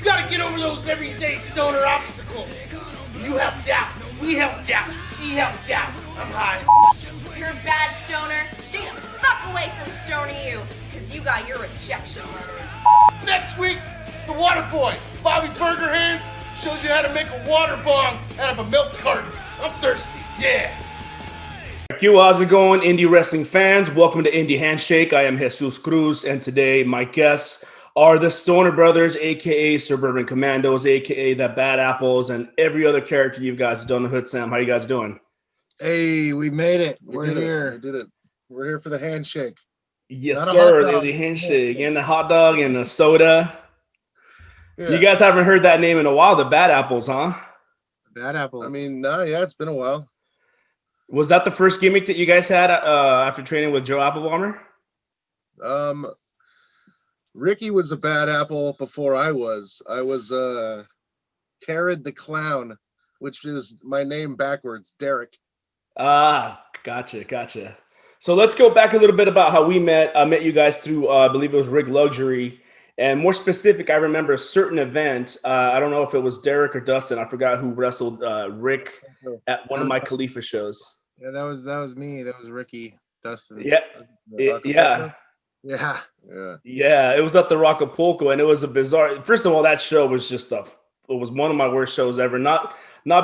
gotta get over those everyday stoner obstacles. You helped out. We helped out. She helped out. I'm high. You're a bad stoner. Stay the fuck away from Stoner U, because you got your rejection letter. Next week, the Water Boy, Bobby Burger Hands, shows you how to make a water bong out of a milk carton. I'm thirsty. Yeah. Thank you. How's it going, indie wrestling fans? Welcome to Indy Handshake. I am Jesus Cruz, and today my guests are the Stoner Brothers, a.k.a. Suburban Commandos, a.k.a. the Bad Apples, and every other character you guys have done the Hoodslam. How you guys doing? Hey, we made it. We're here. We did it. We're here for the handshake. Yes, Not a sir. hot dog. The handshake and the hot dog and the soda. Yeah. You guys haven't heard that name in a while, the Bad Apples, huh? Bad apples. I mean, yeah, it's been a while. Was that the first gimmick that you guys had after training with Joe Applebaumer? Ricky was a bad apple before I was. I was Carrot the Clown, which is my name backwards, Derek. Ah, gotcha. So let's go back a little bit about how we met. I met you guys through, I believe it was Rig Luxury. And more specific, I remember a certain event. I don't know if it was Derek or Dustin. I forgot who wrestled Rick at one of my Khalifa shows. Yeah, that was me. That was Ricky, Dustin. Yeah. Yeah. Yeah, it was at the Rockapulco, and it was a bizarre. First of all, that show was just it was one of my worst shows ever. Not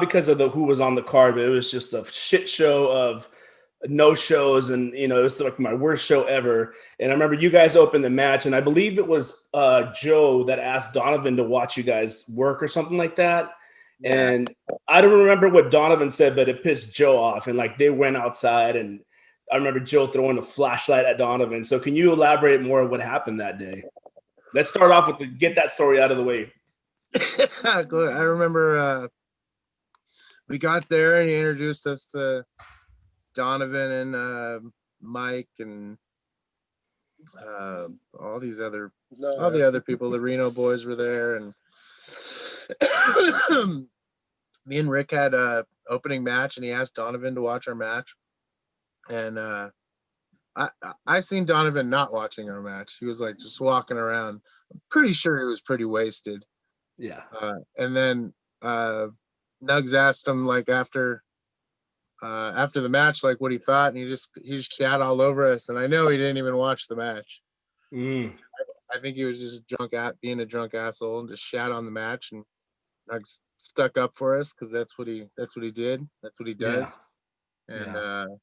because of who was on the card, but it was just a shit show of no shows, and it was like my worst show ever. And I remember you guys opened the match, and I believe it was Joe that asked Donovan to watch you guys work or something like that. Yeah. And I don't remember what Donovan said, but it pissed Joe off, and like they went outside, and I remember Joe throwing a flashlight at Donovan. So can you elaborate more on what happened that day? Let's start off with get that story out of the way. Good. I remember we got there and he introduced us to Donovan and Mike and all the other people. The Reno boys were there, and me and Rick had a opening match, and he asked Donovan to watch our match. And I seen Donovan not watching our match. He was like just walking around. I'm pretty sure he was pretty wasted. Yeah. And then Nuggs asked him like after the match, like what he thought, and he just shat all over us. And I know he didn't even watch the match. I think he was just being a drunk asshole and just shat on the match. And Nuggs stuck up for us because that's what he did. That's what he does. Yeah. And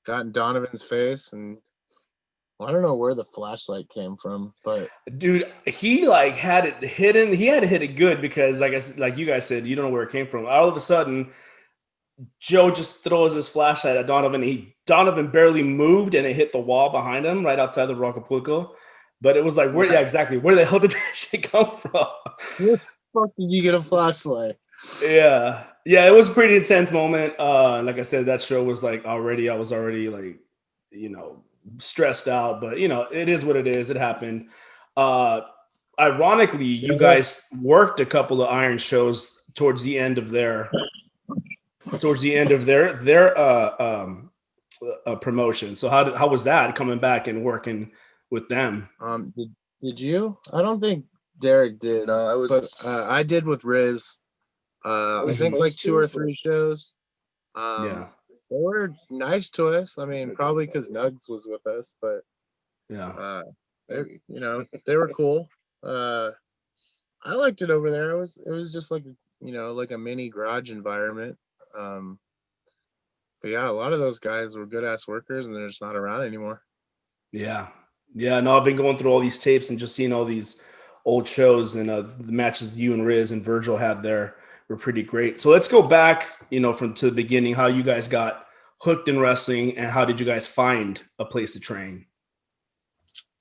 got in Donovan's face, and I don't know where the flashlight came from, but dude, he like had it hidden. He had to hit it good because, like you guys said, you don't know where it came from. All of a sudden, Joe just throws his flashlight at Donovan. Donovan barely moved, and it hit the wall behind him, right outside the Rockapulco. But it was like, where the hell did that shit come from? Where the fuck did you get a flashlight? Yeah, it was a pretty intense moment. Like I said, that show was like I was already like, stressed out, but it is what it is. It happened. Ironically, you guys worked a couple of Iron shows towards the end of their promotion. So how was that coming back and working with them? Did you? I don't think Derek did. No, but I did with Riz. I think like 2 or 3 shows. Yeah, they were nice to us. I mean, probably because Nuggs was with us, but yeah, they were cool. I liked it over there. It was just like like a mini garage environment. But yeah, a lot of those guys were good ass workers, and they're just not around anymore. Yeah. No, I've been going through all these tapes and just seeing all these old shows, and the matches you and Riz and Virgil had there were pretty great. So let's go back, from to the beginning, how you guys got hooked in wrestling, and how did you guys find a place to train?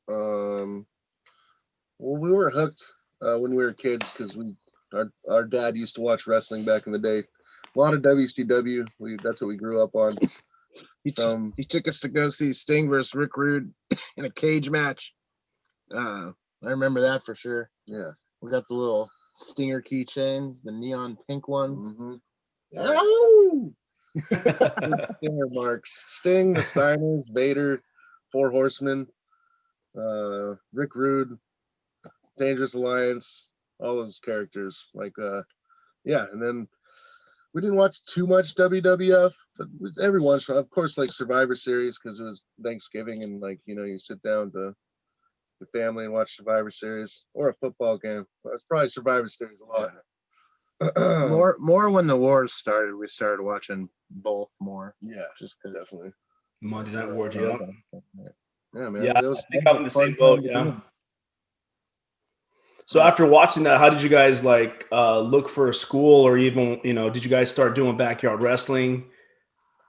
Well, we were hooked when we were kids because our dad used to watch wrestling back in the day. A lot of WCW. That's what we grew up on. He took us to go see Sting versus Rick Rude in a cage match. I remember that for sure. Yeah, we got the little Stinger keychains, the neon pink ones. Mm-hmm. Oh! Stinger marks. Sting, the Steiners, Vader, 4 Horsemen, Rick Rude, Dangerous Alliance, all those characters. Like, yeah, and then we didn't watch too much WWF, but every once in a while, of course, like Survivor Series, because it was Thanksgiving and like, you know, you sit down with the family and watch Survivor Series or a football game. It's probably Survivor Series a lot. More when the wars started, we started watching both more. Yeah, just because. definitely. Monday Night Wars, yeah. Yeah, man. Yeah, It was, I think I'm in the same boat, yeah. So Yeah. after watching that, how did you guys like look for a school, or even, you know, did you guys start doing backyard wrestling?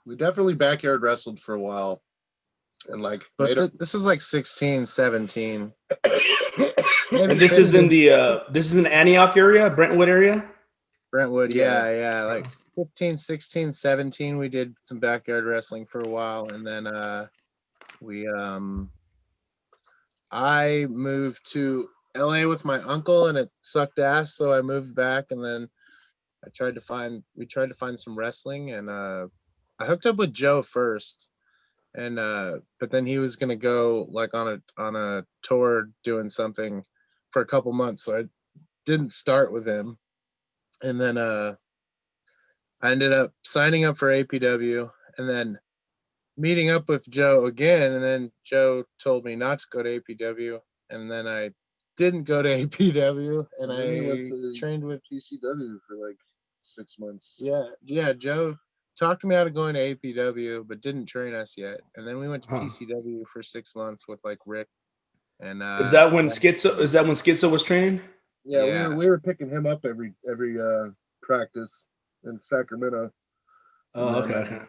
We definitely backyard wrestled for a while. And like, But this was like 16, 17. And this is in the Antioch area, Brentwood area? Brentwood, yeah. Like 15, 16, 17, we did some backyard wrestling for a while. And then I moved to LA with my uncle, and it sucked ass, so I moved back. And then we tried to find some wrestling, and I hooked up with Joe first, and but then he was gonna go like on a tour doing something for a couple months, so I didn't start with him. And then I ended up signing up for APW, and then meeting up with Joe again, and then Joe told me not to go to APW, and then I didn't go to APW, and I trained with PCW for like 6 months. Yeah. Joe talked me out of going to APW, but didn't train us yet. And then we went to PCW for 6 months with like Rick. And is that when Schizo was training? Yeah. We were picking him up every practice in Sacramento. Oh, okay.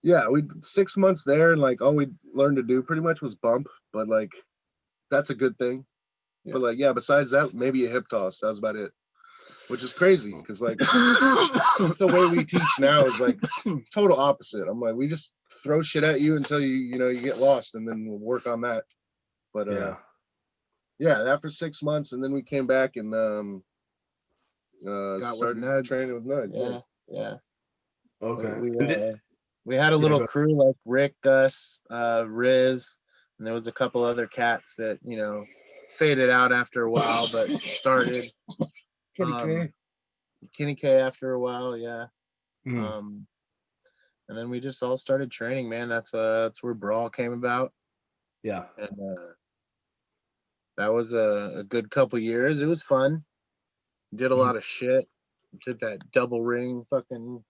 Yeah, we 6 months there, and like all we learned to do pretty much was bump, but like that's a good thing. Yeah. But like, yeah, besides that, maybe a hip toss. That was about it. Which is crazy because like just the way we teach now is like total opposite. I'm like, we just throw shit at you until you get lost, and then we'll work on that. But yeah, after 6 months, and then we came back and started training with Nuggs. Yeah. Okay. We had a little crew like Rick, Gus, Riz, and there was a couple other cats that faded out after a while, but started. Kenny K after a while, yeah. And then we just all started training, man. That's where Brawl came about. Yeah. And that was a good couple years. It was fun. Did a lot of shit. Did that double ring fucking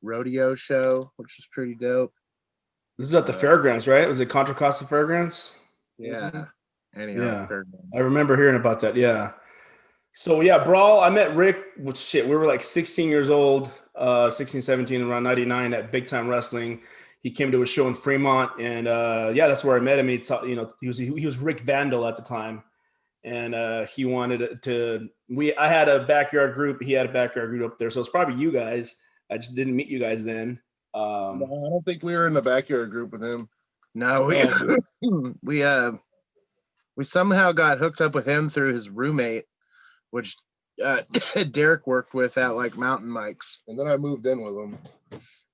rodeo show, which was pretty dope. This is at the fairgrounds, right? Was it Contra Costa Fairgrounds? Yeah. Yeah. I remember hearing about that. Yeah. So yeah, Brawl, I met Rick, we were like 16 years old, 16, 17, around 99 at Big Time Wrestling. He came to a show in Fremont, and that's where I met him. He was Rick Vandal at the time, and he wanted to. I had a backyard group. He had a backyard group up there, so it's probably you guys. I just didn't meet you guys then. No, I don't think we were in the backyard group with him. No, we somehow got hooked up with him through his roommate, which Derek worked with at like Mountain Mike's. And then I moved in with him.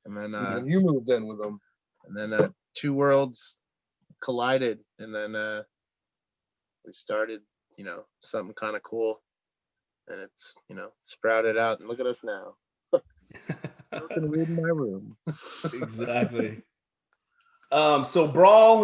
And then you moved in with him. And then two worlds collided, and then we started, something kind of cool. And it's, sprouted out, and look at us now. Smoking weed in my room. Exactly. So Brawl,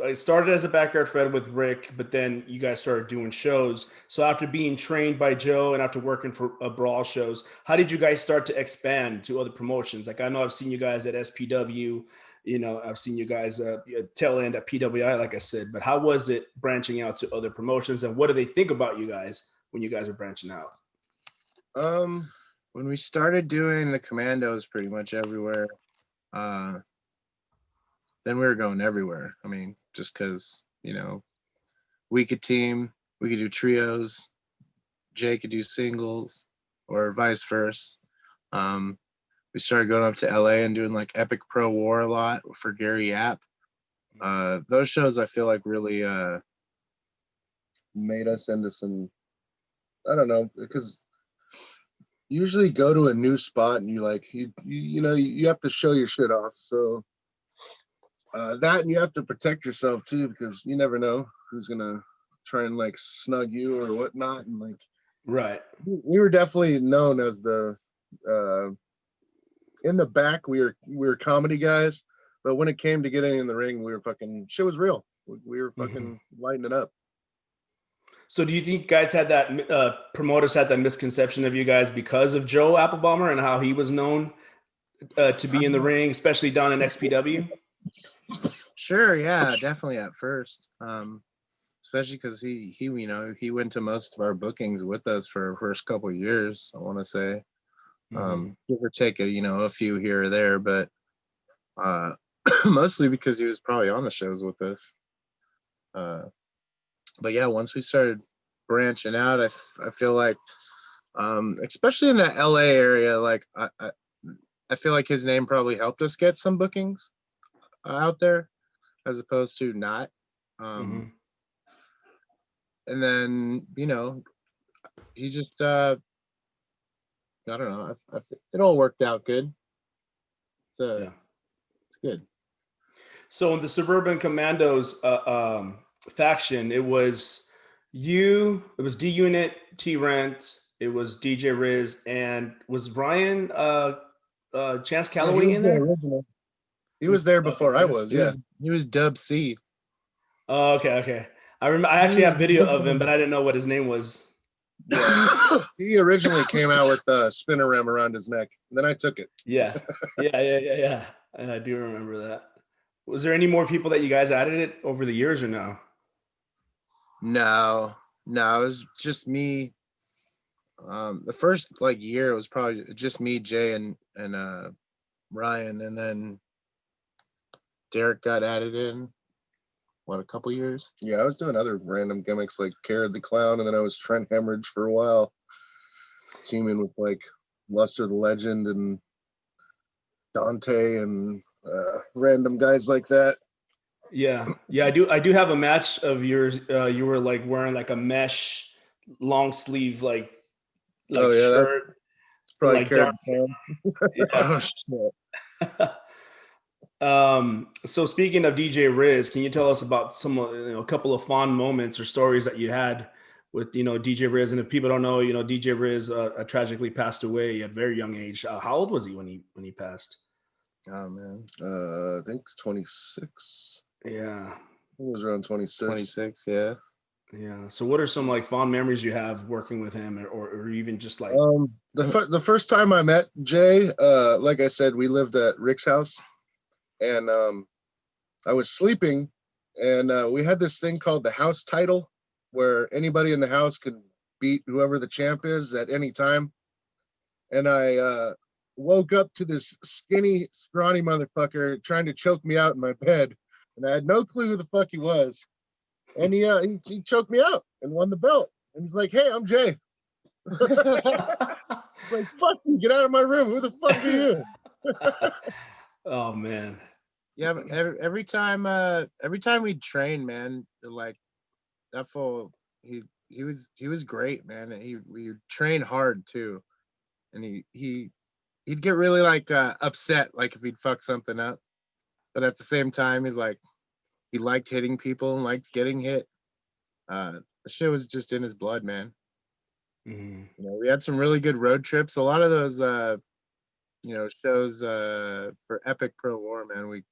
I started as a backyard fed with Rick, but then you guys started doing shows. So after being trained by Joe and after working for Brawl shows, how did you guys start to expand to other promotions? Like, I know I've seen you guys at SPW, I've seen you guys tail end at PWI, like I said, but how was it branching out to other promotions, and what do they think about you guys when you guys are branching out? When we started doing the Commandos pretty much everywhere, then we were going everywhere. I mean, just because, we could team, we could do trios, Jay could do singles, or vice versa. We started going up to LA and doing like Epic Pro War a lot for Gary Yap. Those shows I feel like really made us into some, I don't know, because usually go to a new spot and you have to show your shit off. So that, and you have to protect yourself too, because you never know who's gonna try and like snug you or whatnot, and like Right. we were definitely known as the in the back we were comedy guys, but when it came to getting in the ring, we were fucking shit was real. We were fucking lighting it up. So do you think guys had that promoters had that misconception of you guys because of Joe Applebaumer and how he was known to be in the ring, especially down in XPW? Sure, yeah, definitely at first. Especially because he he went to most of our bookings with us for our first couple of years, I want to say. Give or take a few here or there, but mostly because he was probably on the shows with us. But yeah, once we started branching out, I feel like, especially in the LA area, like I feel like his name probably helped us get some bookings out there, as opposed to not. And then he just I don't know. It all worked out good. So it's good. So in the Suburban Commandos faction, it was you, it was D Unit, T Rent, it was DJ Riz, and was Ryan Chance Calloway in there? He was there before I was. Yeah, he was Dub C. Oh, okay. I remember. I actually have video of him, but I didn't know what his name was. Yeah. He originally came out with a spinorama around his neck, and then I took it. Yeah. And I do remember that. Was there any more people that you guys added it over the years or no? No, it was just me. The first year it was probably just me, Jay, and Ryan, and then Derek got added in. What, a couple years? Yeah, I was doing other random gimmicks like Carrot the Clown, and then I was Trent Hemorrhage for a while, teaming with Luster the Legend and Dante and random guys like that. Yeah. I do have a match of yours. You were wearing a mesh long sleeve shirt. It's probably Carrot Yeah. So speaking of DJ Riz, can you tell us about a couple of fond moments or stories that you had with DJ Riz? And if people don't know, DJ Riz tragically passed away at a very young age. How old was he when he passed? Oh man, I think 26. Yeah, it was around 26. 26, yeah. Yeah. So what are some fond memories you have working with him, or even just the first time I met Jay, like I said, we lived at Rick's house. And I was sleeping, and we had this thing called the house title, where anybody in the house could beat whoever the champ is at any time. And I woke up to this skinny, scrawny motherfucker trying to choke me out in my bed, and I had no clue who the fuck he was. And he choked me out and won the belt. And he's like, "Hey, I'm Jay." It's like, "Fuck you, get out of my room. Who the fuck are you?" Oh man. Yeah, but every time we train, man, that fool, he was great, man. And we trained hard too, and he'd get really upset if he'd fuck something up, but at the same time he liked hitting people and liked getting hit. The shit was just in his blood, man. We had some really good road trips. A lot of those shows for Epic Pro War, man. We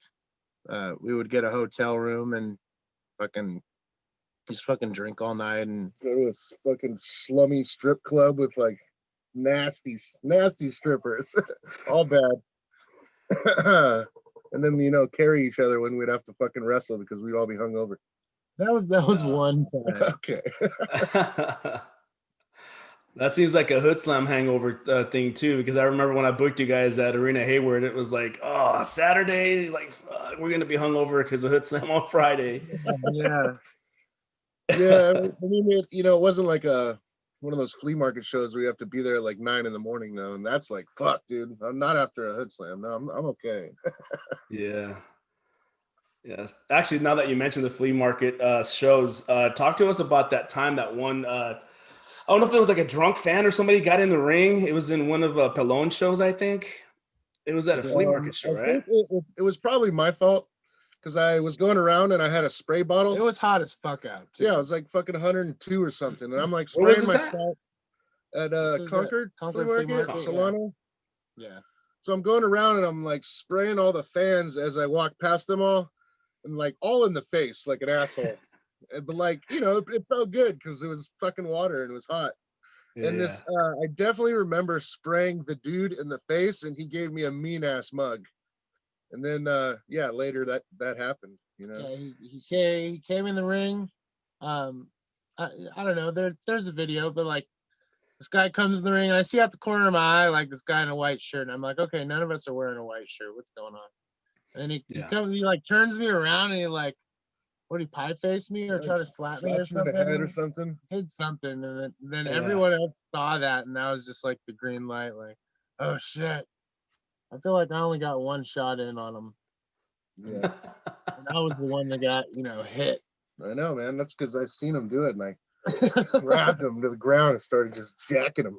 would get a hotel room and just drink all night and go to a fucking slummy strip club with nasty strippers, all bad. And then carry each other when we'd have to fucking wrestle because we'd all be hungover. That was one time. Okay. That seems like a Hoodslam hangover thing too, because I remember when I booked you guys at Arena Hayward, it was Saturday, fuck, we're gonna be hungover because of Hoodslam on Friday. Yeah. Yeah, I mean, it wasn't one of those flea market shows where you have to be there 9 in the morning though, and that's fuck, dude. I'm not after a Hoodslam. No, I'm okay. Yeah. Yes. Actually, now that you mentioned the flea market shows, talk to us about that time that one. I don't know if it was a drunk fan or somebody got in the ring. It was in one of Pelon's shows, I think. It was at a flea market show, right? It was probably my fault because I was going around and I had a spray bottle. It was hot as fuck out, too. Yeah, it was like fucking 102 or something. And I'm like Where was spraying this my at? spot at Concord Flea Market, Solano. Yeah. So I'm going around and I'm like spraying all the fans as I walk past them all, and like all in the face like an asshole. But like, you know, it felt good because it was fucking water and it was hot. And this, I definitely remember spraying the dude in the face, and he gave me a mean ass mug. And then, yeah, later that happened. You know, yeah, he came in the ring. I don't know. There's a video, but like this guy comes in the ring, and I see out the corner of my eye like this guy in a white shirt, and I'm like, okay, none of us are wearing a white shirt. What's going on? And then he comes, he like turns me around, and he like, what, he pie faced me or try to slap me or something? In the head or something. Did something, and then everyone else saw that, and that was just like the green light. Like, oh shit! I feel like I only got one shot in on him. Yeah, and I was the one that got hit. I know, man. That's because I've seen him do it, and I grabbed him to the ground and started just jacking him.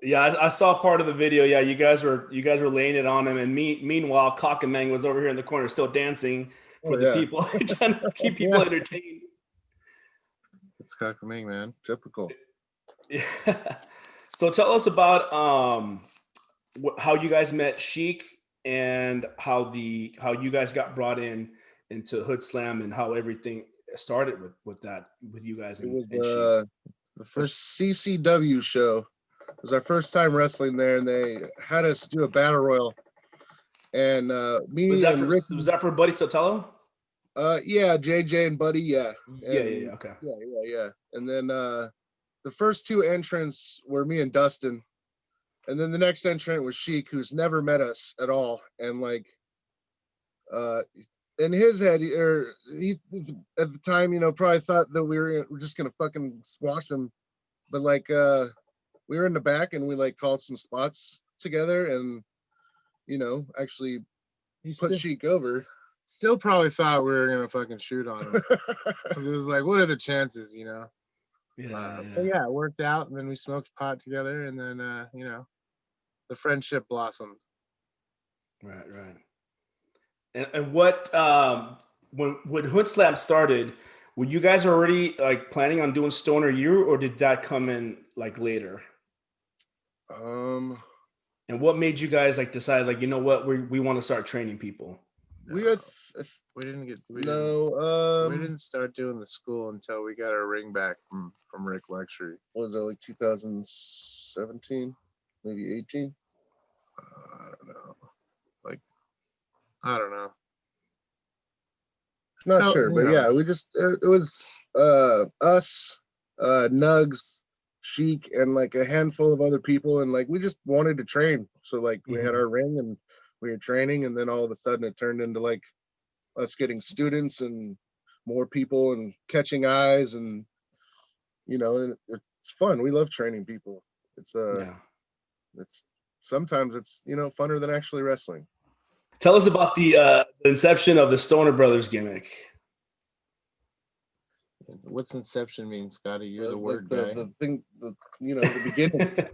Yeah, I saw part of the video. Yeah, you guys were laying it on him, and meanwhile, Cock and Mang was over here in the corner still dancing for the people, trying to keep people entertained. It's Cock and Mang, man. Typical. Yeah. So tell us about how you guys met Sheik and how you guys got brought into Hoodslam and how everything started with you guys. It was the first CCW show. It was our first time wrestling there, and they had us do a battle royal. And me was that for Buddy Sotelo? Yeah, JJ and Buddy, yeah. And, okay. Yeah. And then the first two entrants were me and Dustin. And then the next entrant was Sheik, who's never met us at all. And like in his head, he at the time, probably thought that we were just gonna fucking squash him. But like we were in the back and we like called some spots together and actually put Sheik over. Still probably thought we were gonna fucking shoot on him. Because it was like, what are the chances, Yeah. But yeah, it worked out, and then we smoked pot together, and then the friendship blossomed. Right. And what when Hoodslam started, were you guys already like planning on doing Stoner U, or did that come in like later? And what made you guys like decide like, you know what, we want to start training people? We didn't start doing the school until we got our ring back from Rick Luxury. What was that, like 2017, maybe 18? I don't know. I don't know. Not sure, but yeah, we just it was us, Nuggs, Sheik, and like a handful of other people, and like we just wanted to train. So like we had our ring and we were training, and then all of a sudden it turned into like us getting students and more people and catching eyes, and it's fun. We love training people. It's sometimes it's funner than actually wrestling. Tell us about the inception of the Stoner Brothers gimmick. What's inception mean, Scotty? You're the word guy. The thing, the beginning.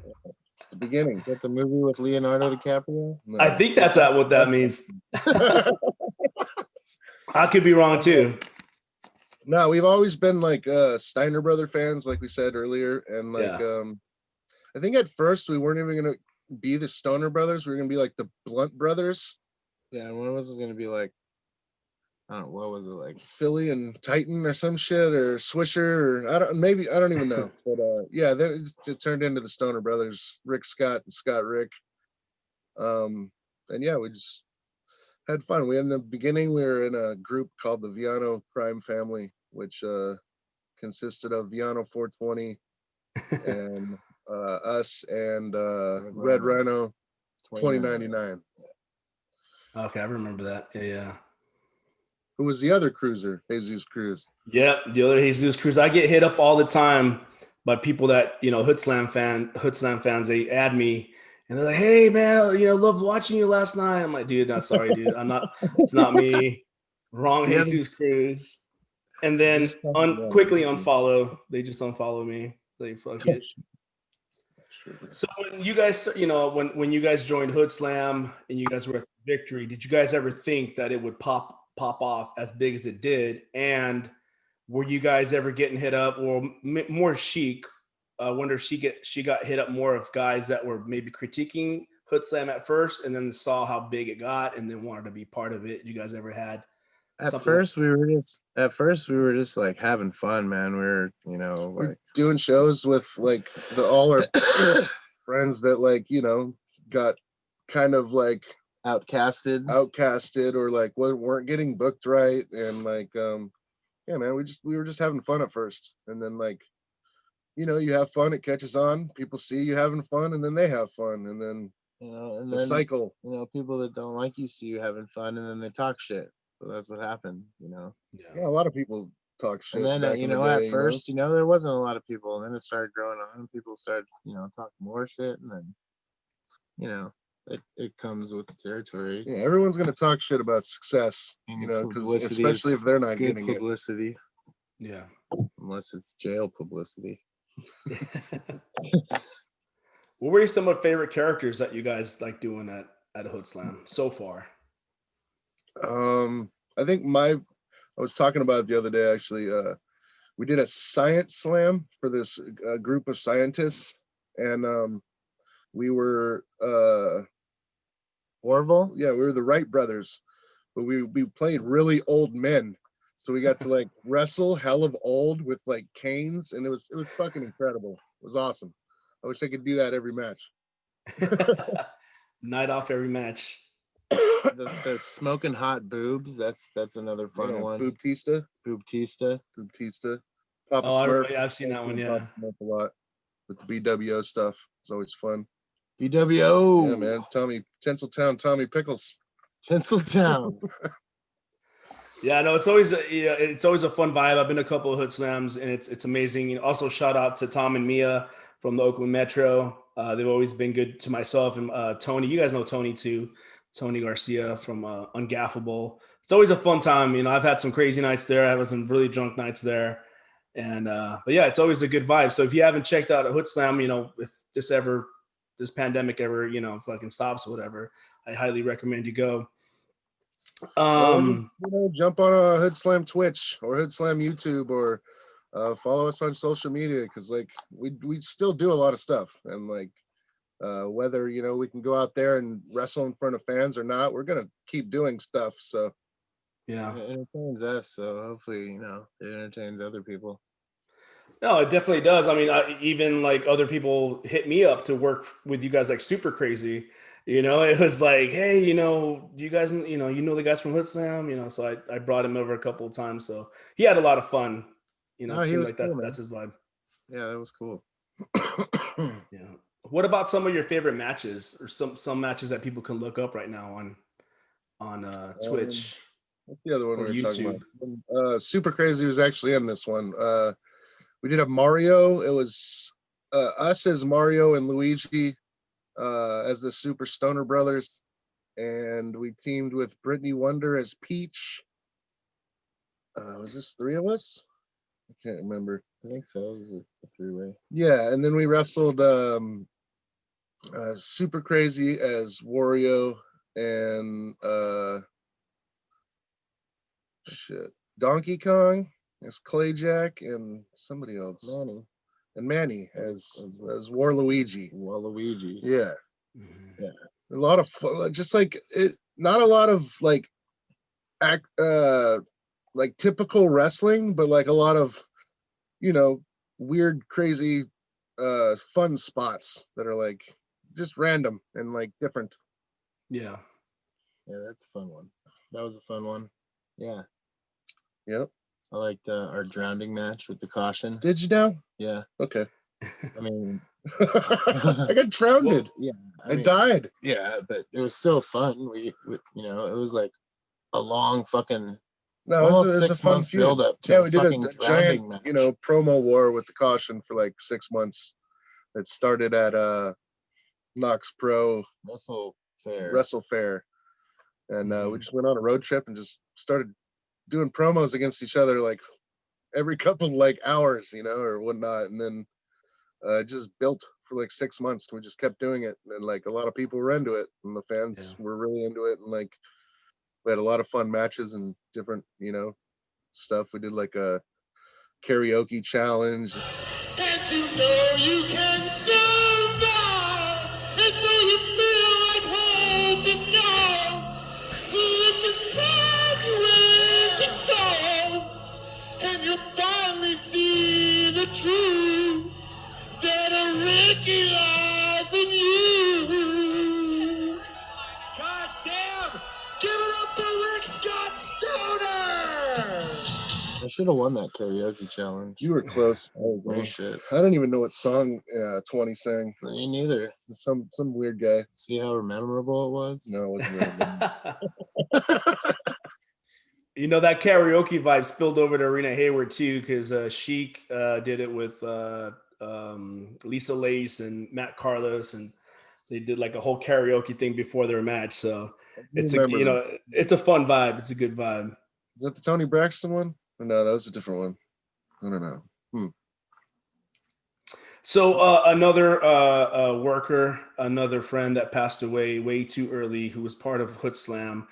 It's the beginning. Is that the movie with Leonardo DiCaprio? No. I think that's what that means. I could be wrong too. No, we've always been like Steiner Brother fans, like we said earlier, and like I think at first we weren't even gonna be the Stoner Brothers. We were gonna be like the Blunt Brothers. Yeah, and one of us is gonna be like, I don't know, what was it like? Philly and Titan or some shit, or Swisher, or I don't even know. But yeah, it turned into the Stoner Brothers, Rick Scott and Scott Rick. And yeah, we just had fun. In the beginning we were in a group called the Viano Crime Family, which consisted of Viano 420 and us and Red Rhino 2099. Okay, I remember that. Yeah. Who was the other cruiser? Jesus Cruz. Yeah, the other Jesus Cruz. I get hit up all the time by people that Hoodslam fans. They add me and they're like, "Hey man, loved watching you last night." I'm like, "Dude, not sorry, dude. I'm not. It's not me. Wrong, Jesus Cruz." And then quickly unfollow. They just unfollow me. They fuck it. So when you guys, when you guys joined Hoodslam and you guys were at Victory, did you guys ever think that it would pop pop off as big as it did? And were you guys ever getting hit up, or more Sheik? I wonder if she got hit up more of guys that were maybe critiquing Hoodslam at first, and then saw how big it got, and then wanted to be part of it. You guys ever had? At first we were just like having fun, man. We were, we're doing shows with like all our friends that like, got kind of like outcasted or like weren't getting booked right. And like, yeah, man, we were just having fun at first. And then like, you have fun, it catches on, people see you having fun, and then they have fun. And then, and the cycle, people that don't like you see you having fun, and then they talk shit. So that's what happened, Yeah, a lot of people talk shit. And then, back in the day, at first, there wasn't a lot of people, and then it started growing on, and people started, talking more shit, and then, it comes with the territory. Yeah, everyone's gonna talk shit about success, because especially if they're not getting publicity. Yeah, unless it's jail publicity. What were some of your favorite characters that you guys like doing at Hoodslam so far? I think I was talking about it the other day, actually. We did a science slam for this group of scientists, and we were Orville? Yeah, we were the Wright brothers, but we played really old men. So we got to like wrestle hell of old with like canes, and it was fucking incredible. It was awesome. I wish I could do that every match. Night off every match. The smoking hot boobs. That's another fun one. Boobtista. Papa Smurf. Yeah, I've seen that one. Yeah, a lot with the BWO stuff. It's always fun. BWO. Yeah, man. Tinseltown Tommy Pickles. Tinseltown. Yeah, no, it's always a fun vibe. I've been to a couple of Hoodslams, and it's amazing. And also shout out to Tom and Mia from the Oakland Metro. They've always been good to myself and Tony. You guys know Tony too. Tony Garcia from Ungaffable. It's always a fun time. I've had some crazy nights there. I had some really drunk nights there. And but yeah, it's always a good vibe. So if you haven't checked out a Hoodslam, if this pandemic ever, fucking stops or whatever, I highly recommend you go. Jump on a Hoodslam Twitch or Hoodslam YouTube, or follow us on social media, because like we still do a lot of stuff, and like whether we can go out there and wrestle in front of fans or not, we're gonna keep doing stuff. So yeah, it entertains us, so hopefully it entertains other people. No, it definitely does. I mean, even like other people hit me up to work with you guys, like Super Crazy. It was like, hey, you guys, the guys from Hoodslam, so I brought him over a couple of times. So he had a lot of fun. It seemed like cool, that's his vibe. Yeah, that was cool. Yeah. What about some of your favorite matches, or some matches that people can look up right now on Twitch? What's the other one or we were YouTube? talking about? Super Crazy was actually in this one. We did a Mario. It was us as Mario and Luigi as the Super Stoner Brothers, and we teamed with Brittany Wonder as Peach. Was this three of us? I can't remember. I think so. It was a three-way. Yeah, and then we wrestled Super Crazy as Wario, and Donkey Kong as Clayjack, and somebody else. Manny as Waluigi. Yeah. Mm-hmm. Yeah. A lot of fun, just like it, not a lot of like like typical wrestling, but like a lot of weird, crazy fun spots that are like just random and like different. Yeah, that's a fun one. That was a fun one. Yeah. Yep. I liked our drowning match with the caution. Did you now? Yeah. Okay. I mean, I got drowned. Well, yeah. I died. Yeah, but it was still fun. We it was like a long fucking No, almost it was 6 month build up to we did a giant match. Promo war with the caution for like 6 months. It started at Knox Pro Wrestle Fair. And we just went on a road trip and just started doing promos against each other like every couple like hours, or whatnot. And then it just built for like 6 months. We just kept doing it, and like a lot of people were into it, and the fans were really into it. And like we had a lot of fun matches and different, stuff. We did like a karaoke challenge. And you know you can survive, and so you feel like hope is gone. Look inside you in the storm, and you finally see the truth that a Ricky lies in you. God damn! Give it up for Rick Scott Stoner! I should have won that karaoke challenge. You were close. Bullshit. I don't even know what song 20 sang. Me neither. Some weird guy. See how memorable it was? No, it wasn't really good. You know, that karaoke vibe spilled over to Arena Hayward too, because Sheik did it with Lisa Lace and Matt Carlos, and they did like a whole karaoke thing before their match. So it's it's a fun vibe. It's a good vibe. Is that the Tony Braxton one? Or no, that was a different one. I don't know. So another worker, another friend that passed away way too early, who was part of Hoodslam,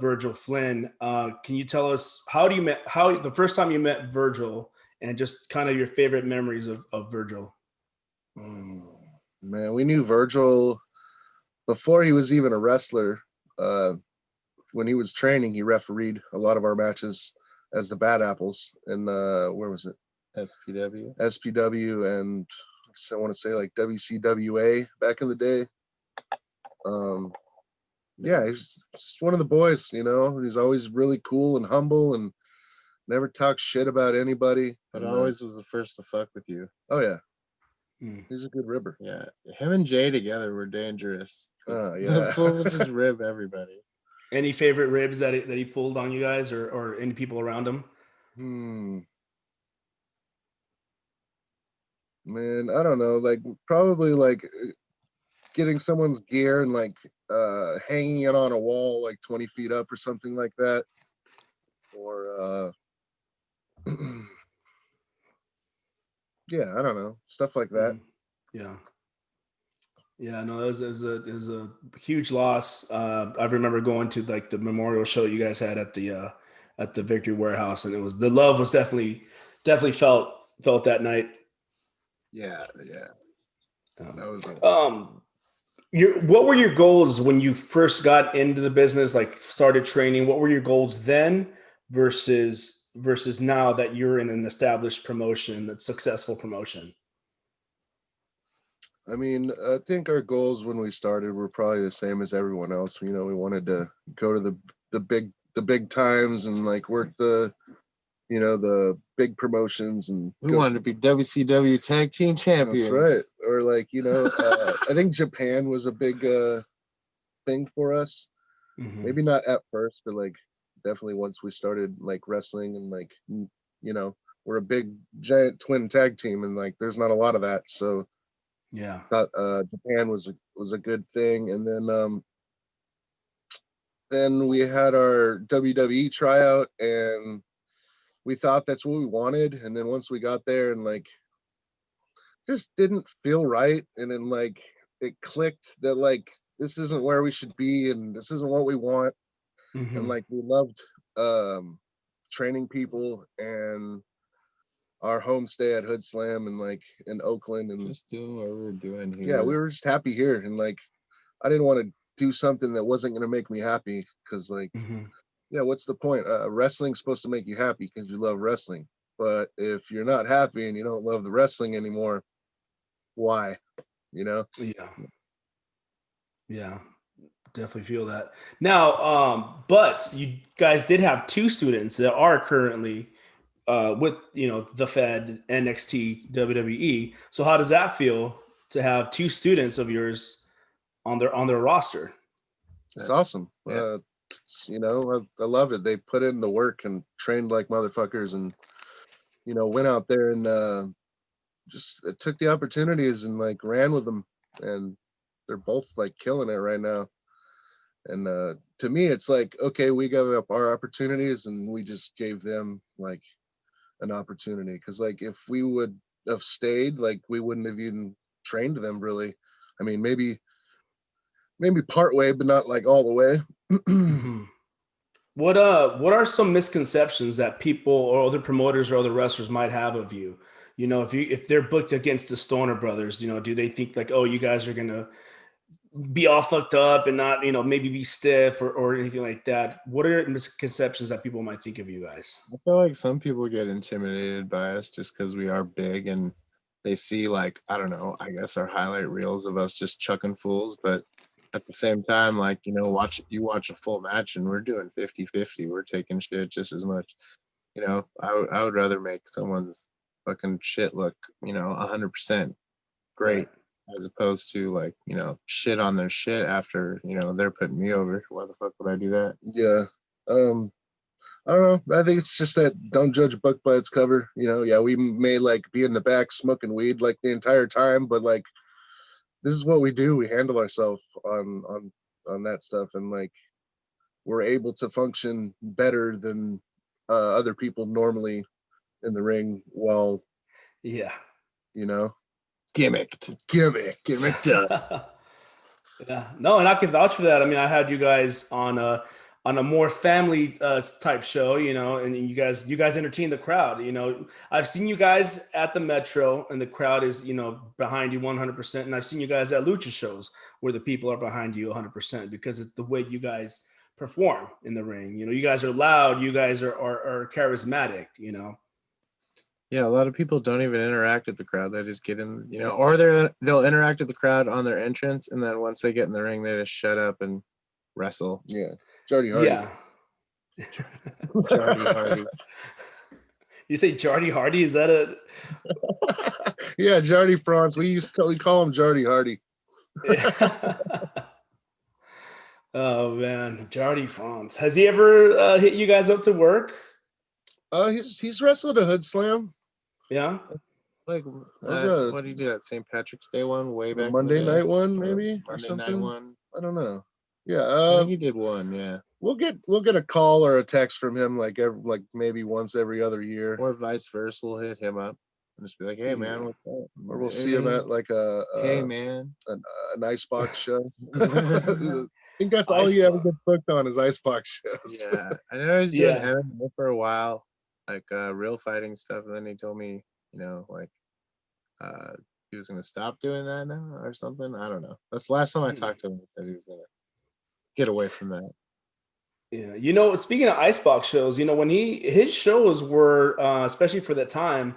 Virgil Flynn. Can you tell us how the first time you met Virgil, and just kind of your favorite memories of Virgil? Man, we knew Virgil before he was even a wrestler. When he was training, he refereed a lot of our matches as the Bad Apples. And where was it? SPW, and I want to say like WCWA back in the day. Yeah, he's just one of the boys, He's always really cool and humble and never talks shit about anybody. But always was the first to fuck with you. Oh yeah. He's a good ribber. Yeah. Him and Jay together were dangerous. Oh yeah. They're supposed to just rib everybody. Any favorite ribs that he pulled on you guys, or any people around him? Man, I don't know. Like probably like getting someone's gear and like hanging it on a wall like 20 feet up or something like that. Or yeah, I don't know, stuff like that. Yeah, no, it was a huge loss. I remember going to like the memorial show you guys had at the Victory Warehouse, and the love was definitely felt that night. Yeah. That was what were your goals when you first got into the business, like started training? What were your goals then versus now that you're in an established promotion, a successful promotion? I mean, I think our goals when we started were probably the same as everyone else. We wanted to go to the big times and like work the big promotions, and we wanted to be WCW tag team champions. That's right. Or like, I think Japan was a big thing for us. Maybe not at first, but like definitely once we started like wrestling and like, we're a big giant twin tag team, and like there's not a lot of that. So yeah, thought Japan was a good thing. And then we had our WWE tryout, and we thought that's what we wanted. And then once we got there and like just didn't feel right, and then like it clicked that like this isn't where we should be and this isn't what we want. And like we loved training people and our homestay at Hoodslam and like in Oakland, and just doing what we were doing here. Yeah, we were just happy here, and like I didn't want to do something that wasn't going to make me happy, because like yeah, what's the point? Wrestling's supposed to make you happy because you love wrestling, but if you're not happy and you don't love the wrestling anymore, why? Yeah, definitely feel that. Now, but you guys did have two students that are currently with the Fed, NXT, WWE. So how does that feel to have two students of yours on their roster? It's awesome. Yeah. I love it. They put in the work and trained like motherfuckers, and went out there and just took the opportunities and like ran with them, and they're both like killing it right now. And to me, it's like, okay, we gave up our opportunities and we just gave them like an opportunity, because like if we would have stayed, like we wouldn't have even trained them really. I mean, maybe part way, but not like all the way. What are some misconceptions that people or other promoters or other wrestlers might have of you? You know, if they're booked against the Stoner Brothers, you know, do they think like, oh, you guys are gonna be all fucked up and not, you know, maybe be stiff or anything like that? What are misconceptions that people might think of you guys? I feel like some people get intimidated by us just because we are big and they see like, I don't know, I guess our highlight reels of us just chucking fools. But at the same time, like, you know, watch a full match and we're doing 50-50. We're taking shit just as much. You know, I would rather make someone's fucking shit look, you know, 100% great. Right. As opposed to like, you know, shit on their shit after, you know, they're putting me over. Why the fuck would I do that? Yeah. I don't know. I think it's just that don't judge a book by its cover. You know, yeah, we may like be in the back smoking weed like the entire time, but like this is what we do. We handle ourselves on that stuff, and like we're able to function better than other people normally in the ring. While Yeah. you know, Gimmicked up. Yeah, no, and I can vouch for that. I mean, I had you guys on a more family type show, you know, and you guys entertain the crowd. You know, I've seen you guys at the Metro, and the crowd is, you know, behind you 100%. And I've seen you guys at lucha shows where the people are behind you 100% because it's the way you guys perform in the ring. You know, you guys are loud, you guys are charismatic. You know. Yeah, a lot of people don't even interact with the crowd. They just get in, you know, or they'll interact with the crowd on their entrance, and then once they get in the ring, they just shut up and wrestle. Yeah, Jardy Hardy. Yeah. Jardy Hardy. You say Jardy Hardy? Is that a? Yeah, Jardy France. We call him Jardy Hardy. Oh man, Jardy France. Has he ever hit you guys up to work? He's wrestled a Hoodslam. Yeah. Like what did he do, that St. Patrick's Day one way back? Monday night one, maybe, or Monday something. night one. I don't know. Yeah, I think he did one. Yeah. We'll get a call or a text from him like maybe once every other year, or vice versa. We'll hit him up and just be like, "Hey man, what's up?" Or we'll see him at like hey man, an icebox show. I think that's all he ever gets booked on is icebox shows. Yeah, I know he's doing MMA for a while, like real fighting stuff, and then he told me, you know, like he was gonna stop doing that now or something. I don't know. That's the last time I talked to him. He said he was gonna get away from that. Yeah, you know, speaking of icebox shows, you know, when his shows were, especially for the time,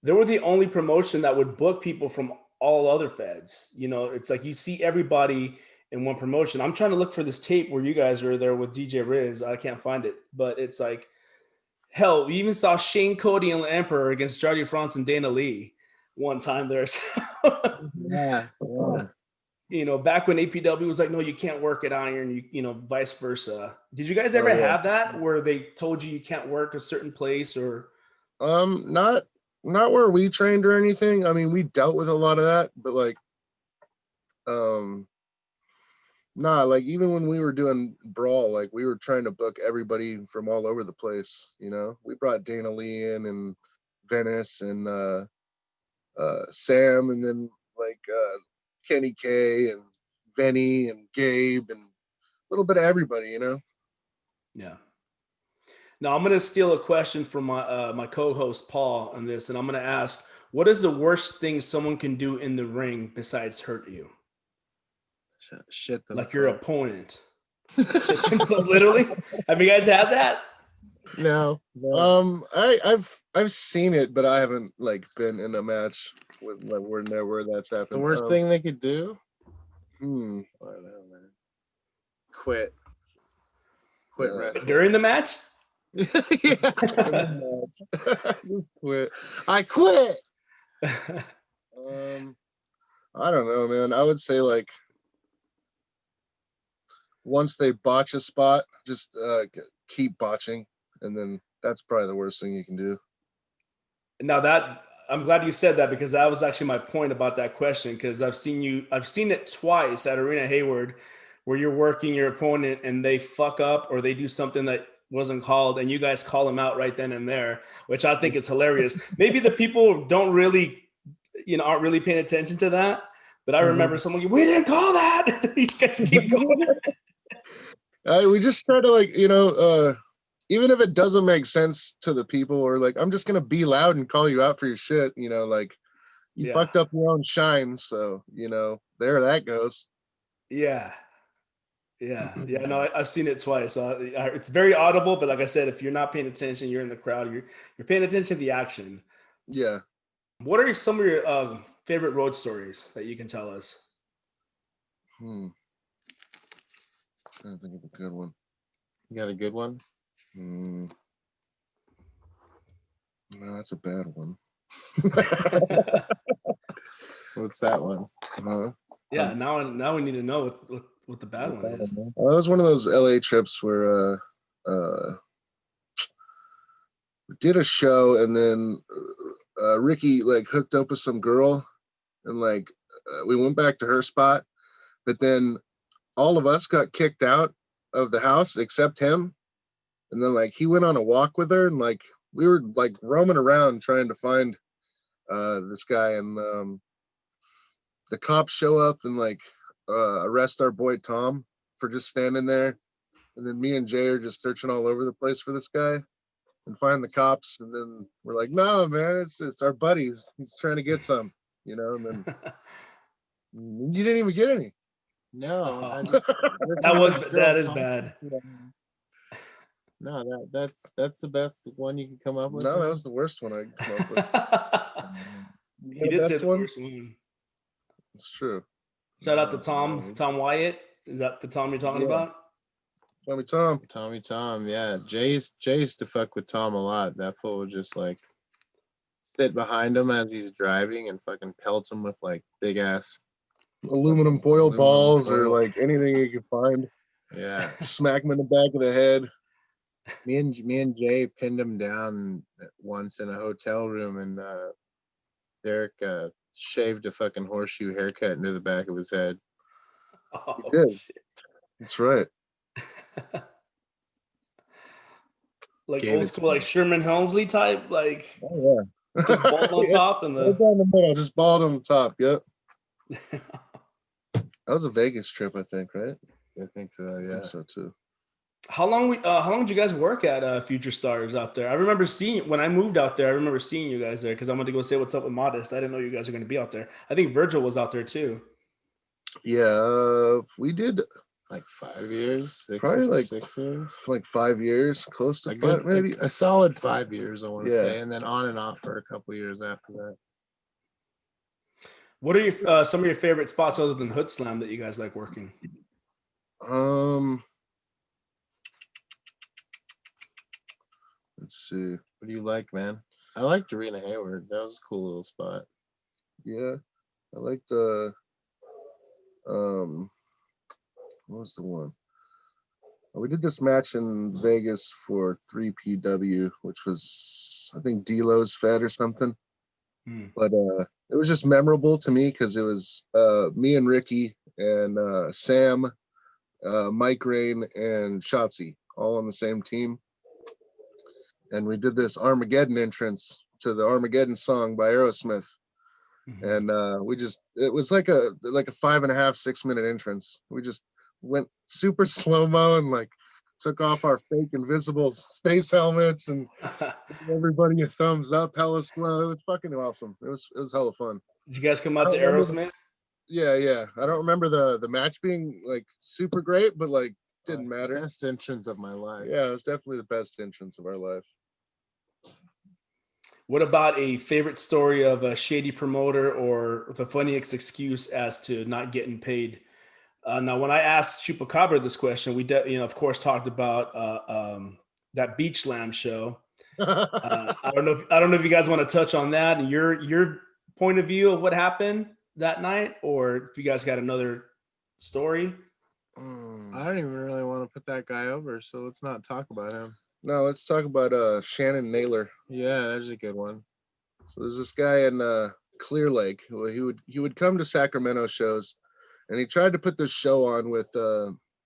they were the only promotion that would book people from all other feds. You know, it's like you see everybody in one promotion. I'm trying to look for this tape where you guys are there with DJ Riz. I can't find it, but it's like, hell, we even saw Shane Cody and Emperor against Jardy France and Dana Lee one time there. Yeah. You know, back when APW was like, no, you can't work at Iron, you know, vice versa. Did you guys ever have that where they told you can't work a certain place or? Not where we trained or anything. I mean, we dealt with a lot of that, but like, like even when we were doing Brawl, like we were trying to book everybody from all over the place. You know, we brought Dana Lee in and Venice and Sam, and then like Kenny K and Venny and Gabe and a little bit of everybody, you know? Yeah. Now I'm going to steal a question from my co-host Paul on this, and I'm going to ask, what is the worst thing someone can do in the ring besides hurt you? Shit themselves. Like your opponent. So literally? Have you guys had that? No. I've seen it, but I haven't like been in a match with like where that's happened. The worst thing they could do? I don't know, man. Quit wrestling. During the match? Yeah. Quit. I quit. I don't know, man. I would say like once they botch a spot, just keep botching, and then that's probably the worst thing you can do. Now that I'm glad you said that, because that was actually my point about that question, because I've seen it twice at Arena Hayward where you're working your opponent and they fuck up or they do something that wasn't called and you guys call them out right then and there, which I think is hilarious. Maybe the people don't really, you know, aren't really paying attention to that. But I remember someone, we didn't call that. You guys keep going. We just try to like, even if it doesn't make sense to the people, or like, I'm just gonna be loud and call you out for your shit. Like you fucked up your own shine, so there that goes. Yeah. No, I've seen it twice. It's very audible, but like I said, if you're not paying attention, you're in the crowd. You're paying attention to the action. Yeah. What are some of your favorite road stories that you can tell us? Trying to think of a good one. You got a good one? No, that's a bad one. What's that one? Yeah, now we need to know what the bad one is. That was one of those LA trips where we did a show, and then Ricky like hooked up with some girl, and like we went back to her spot, but then all of us got kicked out of the house except him. And then like he went on a walk with her, and like we were like roaming around trying to find this guy, and the cops show up and like arrest our boy Tom for just standing there. And then me and Jay are just searching all over the place for this guy and find the cops. And then we're like, no, man, it's our buddies. He's trying to get some, and then you didn't even get any. No, that is bad. No, that's the best one you can come up with. No, that was the worst one I could come up with. He did say the worst one. It's true. Shout out to Tom Wyatt. Is that the Tom you're talking about? Tommy Tom, yeah. Jay used to fuck with Tom a lot. That fool would just like sit behind him as he's driving and fucking pelt him with like big ass aluminum foil balls or like anything you can find. Yeah. Smack him in the back of the head. Me and Jay pinned him down once in a hotel room, and Derek shaved a fucking horseshoe haircut into the back of his head. Oh, he did. Shit. That's right. Like old school, like Sherman Helmsley type, like just bald on top and right down the middle, just bald on the top. Yep. That was a Vegas trip, I think, right? I think so. Yeah, I think so too. How long did you guys work at Future Stars out there? I remember seeing when I moved out there. I remember seeing you guys there because I wanted to go say what's up with Modest. I didn't know you guys are going to be out there. I think Virgil was out there too. Yeah, we did like 5 years, probably like 6 years, like 5 years, close to five, maybe a solid 5 years, I want to say, and then on and off for a couple years after that. What are your some of your favorite spots other than Hoodslam that you guys like working? Let's see. What do you like, man? I liked Arena Hayward. That was a cool little spot. Yeah, I liked what was the one? We did this match in Vegas for 3PW, which was I think D-Lo's Fed or something. But it was just memorable to me because it was me and Ricky and Sam, Mike Rain, and Shotzi all on the same team. And we did this Armageddon entrance to the Armageddon song by Aerosmith. And it was like a 5.5, 6 minute entrance. We just went super slow-mo and like took off our fake invisible space helmets and everybody a thumbs up hella slow. It was fucking awesome. It was hella fun. Did you guys come out to Aerosmith? Yeah. I don't remember the match being like super great, but like didn't matter. Best entrance of my life. Yeah, it was definitely the best entrance of our life. What about a favorite story of a shady promoter or the funniest excuse as to not getting paid? Now, when I asked Chupacabra this question, we of course talked about that Beach Slam show. I don't know if you guys want to touch on that and your point of view of what happened that night, or if you guys got another story. I don't even really want to put that guy over, so let's not talk about him. No, let's talk about Shannon Naylor. Yeah, that's a good one. So there's this guy in Clear Lake who he would come to Sacramento shows, and he tried to put this show on with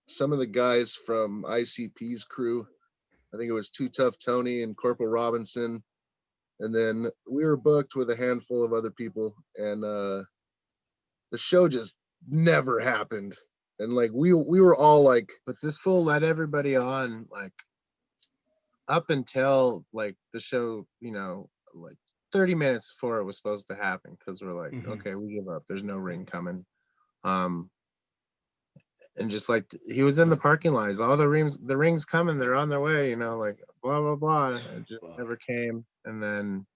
some of the guys from ICP's crew. I think it was Too Tough Tony and Corporal Robinson, and then we were booked with a handful of other people, and the show just never happened. And like we were all like, but this fool let everybody on like up until like the show, you know, like 30 minutes before it was supposed to happen, because we're like, okay, we give up. There's no ring coming. And just like he was in the parking lot, all the rings coming, they're on their way, you know, like blah blah blah. It just never came. And then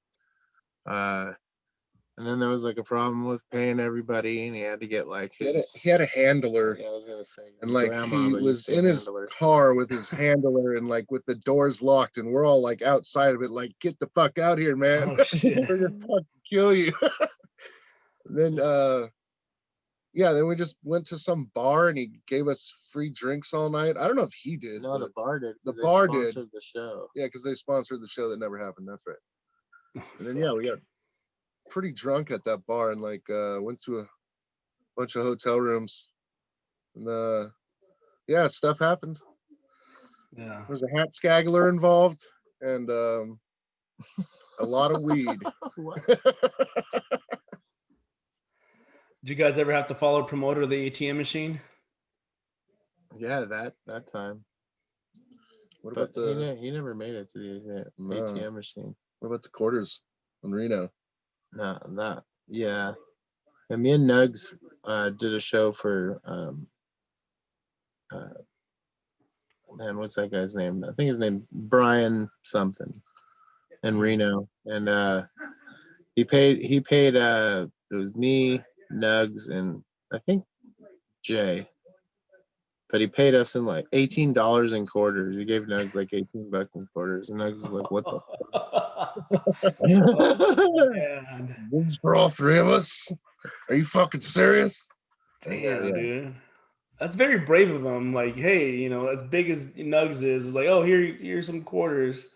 there was like a problem with paying everybody, and he had to get like he had a handler. Yeah, I was gonna say, and like he was in his car with his handler and like with the doors locked, and we're all like outside of it, like, get the fuck out here, man. Oh, shit. We're gonna fucking kill you. Then then we just went to some bar and he gave us free drinks all night. I don't know if he did. No, the bar did. The bar did. Sponsored the show. Yeah, because they sponsored the show that never happened. That's right. And then we got pretty drunk at that bar and like went to a bunch of hotel rooms. And stuff happened. Yeah. There was a hat scaggler involved and a lot of weed. Did you guys ever have to follow a promoter to the ATM machine? Yeah, that time. What about he never made it to the ATM machine. What about the quarters in Reno? No, yeah. And me and Nuggs did a show for man, what's that guy's name? I think his name Brian something in Reno. And he paid it was me, Nuggs, and I think Jay. But he paid us in like $18 in quarters. He gave Nuggs like $18 in quarters. And Nuggs is like, what the fuck? This is for all three of us? Are you fucking serious? Damn, dude. That's very brave of him. Like, hey, you know, as big as Nuggs is like, oh, here's some quarters.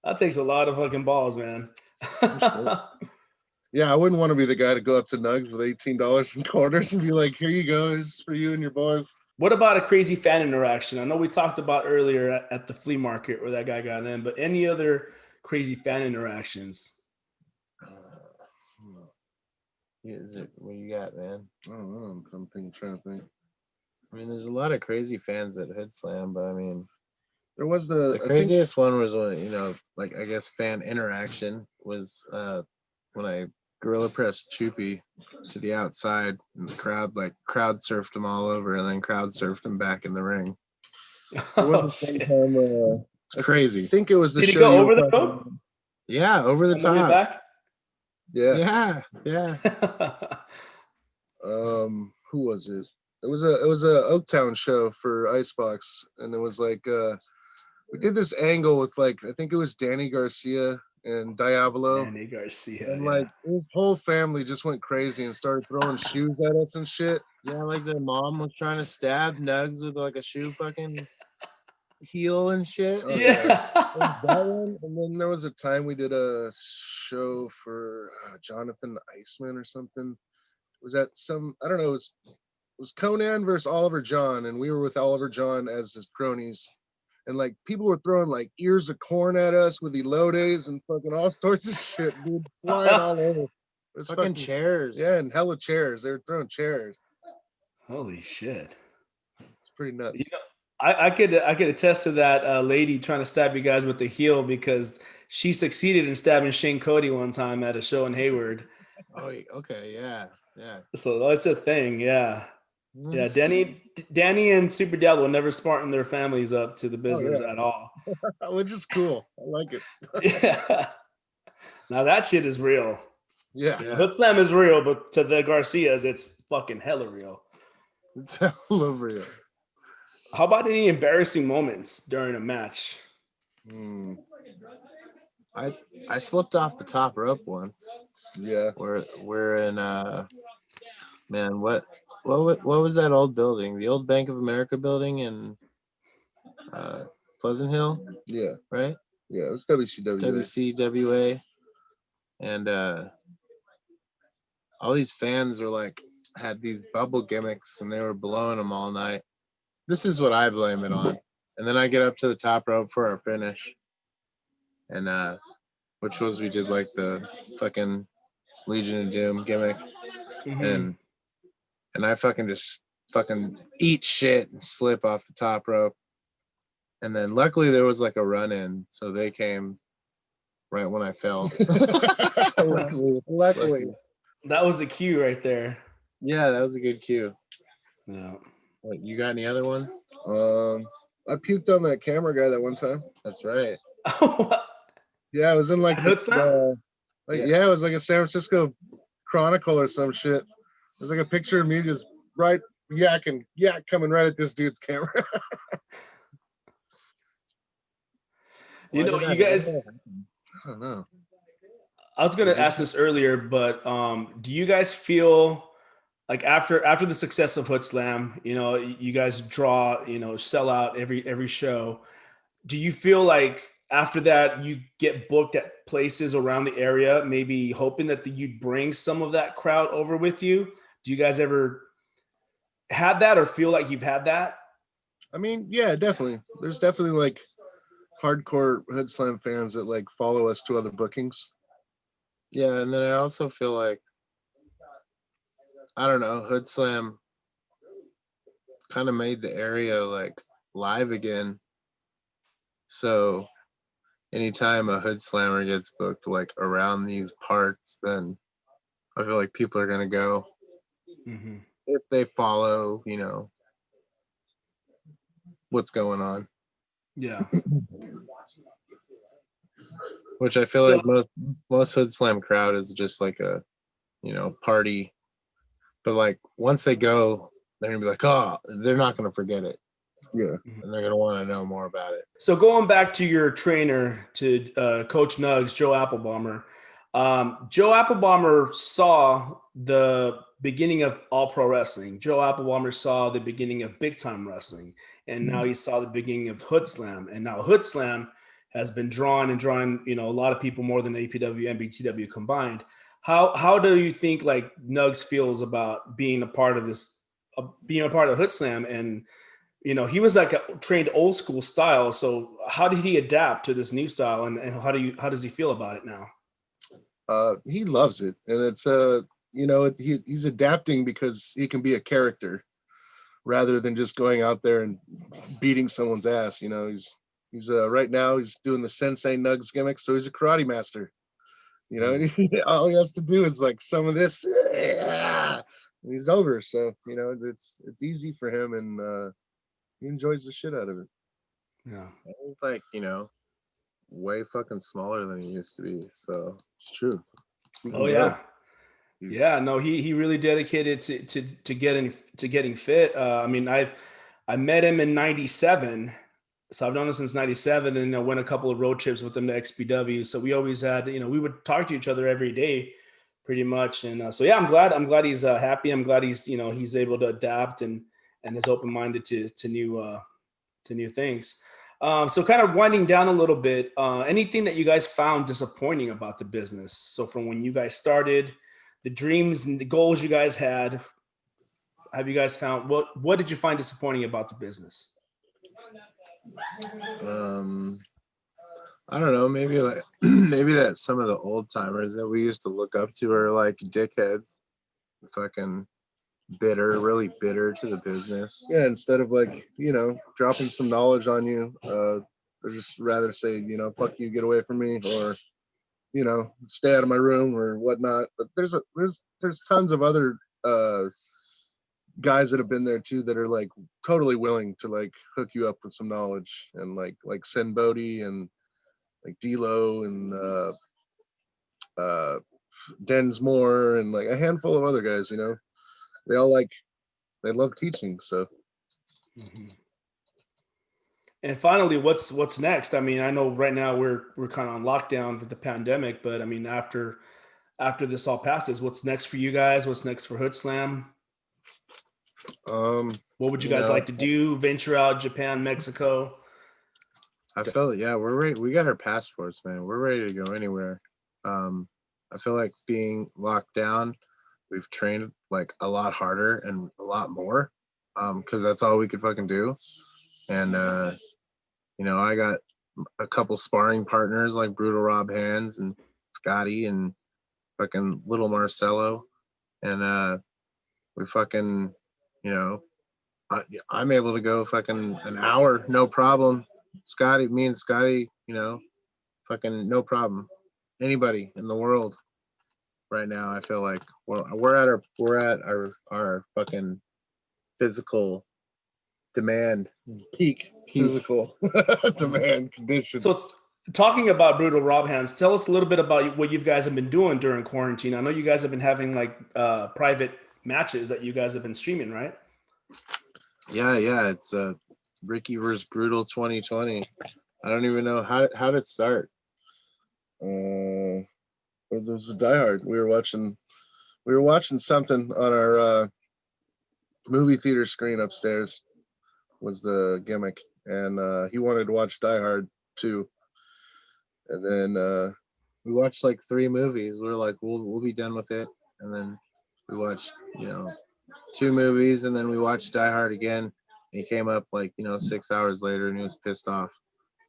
That takes a lot of fucking balls, man. Yeah, I wouldn't want to be the guy to go up to Nuggs with $18 in quarters and be like, here you go, it's for you and your boys. What about a crazy fan interaction? I know we talked about earlier at the flea market where that guy got in, but any other crazy fan interactions? What you got, man? I don't know. I'm trying to think. I mean, there's a lot of crazy fans at Hoodslam, but I mean, there was the craziest one was when, you know, like I guess fan interaction was when I gorilla pressed Choopy to the outside and the crowd surfed him all over and then crowd surfed him back in the ring. There was the same time, it's crazy. I think it was the Did show. Did he go over the rope? Yeah, over the top. Back? Yeah. Who was it? It was a Oaktown show for Icebox, and it was like we did this angle with like I think it was Danny Garcia and Diablo. Danny Garcia. And like his whole family just went crazy and started throwing shoes at us and shit. Yeah, like their mom was trying to stab Nuggs with like a shoe fucking heel and shit. Oh, yeah. That one. And then there was a time we did a show for Jonathan the Iceman or something. Was that I don't know, it was Conan versus Oliver John, and we were with Oliver John as his cronies. And like people were throwing like ears of corn at us with elotes and fucking all sorts of shit, dude, flying all over. It was fucking chairs. Yeah, and hella chairs. They were throwing chairs. Holy shit. It's pretty nuts. You know, I could attest to that lady trying to stab you guys with the heel because she succeeded in stabbing Shane Cody one time at a show in Hayward. Oh, okay, yeah. So that's a thing, yeah. Yeah, Danny and Super Diablo never smarten their families up to the business at all. Which is cool. I like it. Yeah. Now that shit is real. Yeah. Hoodslam is real, but to the Garcias, it's fucking hella real. It's hella real. How about any embarrassing moments during a match? I slipped off the top rope once. Yeah. We're in man, what was that old building? The old Bank of America building in Pleasant Hill? Yeah. Right? Yeah, it was WCWA. WCWA. And all these fans were had these bubble gimmicks and they were blowing them all night. This is what I blame it on. And then I get up to the top rope for our finish. And which was we did like the fucking Legion of Doom gimmick. And I fucking just fucking eat shit and slip off the top rope. And then luckily there was like a run in, so they came right when I fell. Luckily. That was the cue right there. Yeah, that was a good cue. Yeah. What, you got any other ones? I puked on that camera guy that one time. That's right. Yeah, it was in like Hoodslam? yeah, it was like a San Francisco Chronicle or some shit. It was like a picture of me just right coming right at this dude's camera. You know, you guys, I don't know. I was going to ask this earlier, but do you guys feel like after the success of Hoodslam, you know, you guys draw, you know, sell out every show. Do you feel like after that you get booked at places around the area, maybe hoping that you'd bring some of that crowd over with you? Do you guys ever had that or feel like you've had that? I mean, yeah, definitely. There's definitely like hardcore Hoodslam fans that like follow us to other bookings. Yeah, and then I also feel like, I don't know, Hoodslam kind of made the area like live again. So anytime a Hoodslammer gets booked like around these parts, then I feel like people are gonna go if they follow, you know, what's going on. Yeah. Which I feel like most Hoodslam crowd is just like a, you know, party. But like once they go, they're gonna be like, oh, they're not gonna forget it. Yeah. And they're gonna want to know more about it. So going back to your trainer, to Coach Nuggs, Joe Applebaumer. Joe Applebaumer saw the beginning of All Pro Wrestling. Joe Applebaumer saw the beginning of Big Time Wrestling, and now he saw the beginning of Hoodslam. And now Hoodslam has been drawing, you know, a lot of people more than APW and BTW combined. How do you think like Nuggs feels about being a part of this, being a part of Hoodslam? And you know, he was like a trained old school style. So how did he adapt to this new style, and how does he feel about it now? He loves it, and it's you know, he's adapting because he can be a character rather than just going out there and beating someone's ass. You know, he's right now he's doing the Sensei Nuggs gimmick, so he's a karate master. You know, all he has to do is like some of this, and he's over. So you know, it's easy for him, and he enjoys the shit out of it. Yeah, he's like, you know, way fucking smaller than he used to be. So it's true. Oh yeah. Yeah, no, he really dedicated to getting fit. I mean, I met him in '97, so I've known him since '97, and I went a couple of road trips with him to XPW. So we always had, you know, we would talk to each other every day, pretty much. And so yeah, I'm glad he's happy. I'm glad he's, you know, he's able to adapt and is open minded to new things. So kind of winding down a little bit, anything that you guys found disappointing about the business? So from when you guys started, the dreams and the goals you guys had, have you guys found, what did you find disappointing about the business? I don't know, maybe like maybe that some of the old timers that we used to look up to are like dickheads, fucking really bitter to the business. Yeah, instead of like, you know, dropping some knowledge on you, or just rather say, you know, fuck you, get away from me, or you know, stay out of my room or whatnot. But there's tons of other guys that have been there too that are like totally willing to like hook you up with some knowledge, and like Sen Bodie and like D-Lo and Densmore and like a handful of other guys, you know. They all they love teaching. So And finally, what's next? I mean, I know right now we're kind of on lockdown with the pandemic, but I mean, after this all passes, what's next for you guys? What's next for Hoodslam? What would you guys like to do? Venture out, Japan, Mexico? I feel we're ready. We got our passports, man. We're ready to go anywhere. I feel like being locked down, we've trained like a lot harder and a lot more, because that's all we could fucking do. And you know, I got a couple sparring partners like Brutal Rob Hands and Scotty and fucking Little Marcelo, and we fucking, you know, I'm able to go fucking an hour, no problem. Me and Scotty, fucking no problem. Anybody in the world right now, I feel like we're at our fucking physical demand Peak physical demand condition. So talking about Brutal Rob Hands, tell us a little bit about what you guys have been doing during quarantine. I know you guys have been having like private matches that you guys have been streaming, right? Yeah. It's Ricky vs. Brutal 2020. I don't even know how did it start. There was a Die Hard. We were watching something on our movie theater screen upstairs. Was the gimmick, and he wanted to watch Die Hard too. And then We watched like 3 movies. We were like, we'll be done with it, and then we watched 2 movies, and then we watched Die Hard again. He came up like 6 hours later, and he was pissed off,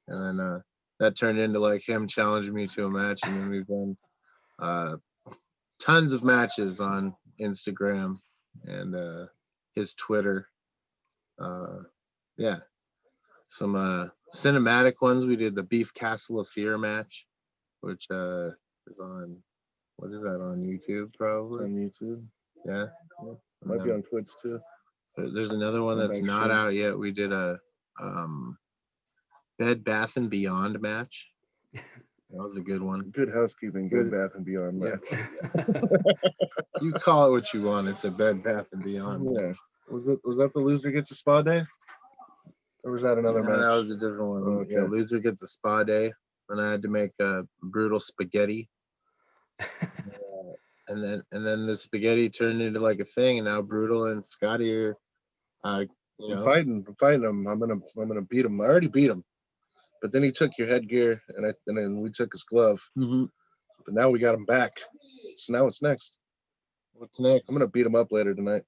and then that turned into like him challenging me to a match, and then we've done tons of matches on Instagram and his Twitter. Yeah, some cinematic ones. We did the Beef Castle of Fear match, which is on, what is that, on YouTube probably? on YouTube. Yeah. Might be on Twitch too. There's another one that's not out yet. We did a Bed Bath and Beyond match. That was a good one. Good housekeeping, good Bath and Beyond match. You call it what you want. It's a Bed Bath and Beyond. Yeah. Was that the loser gets a spa day? Or was that another match? That was a different one. Okay. Yeah, loser gets a spa day. And I had to make a brutal spaghetti. and then the spaghetti turned into like a thing, and now Brutal and Scotty are I'm fighting him. I'm gonna beat him. I already beat him. But then he took your headgear, and then we took his glove. Mm-hmm. But now we got him back. So now what's next? What's next? I'm gonna beat him up later tonight.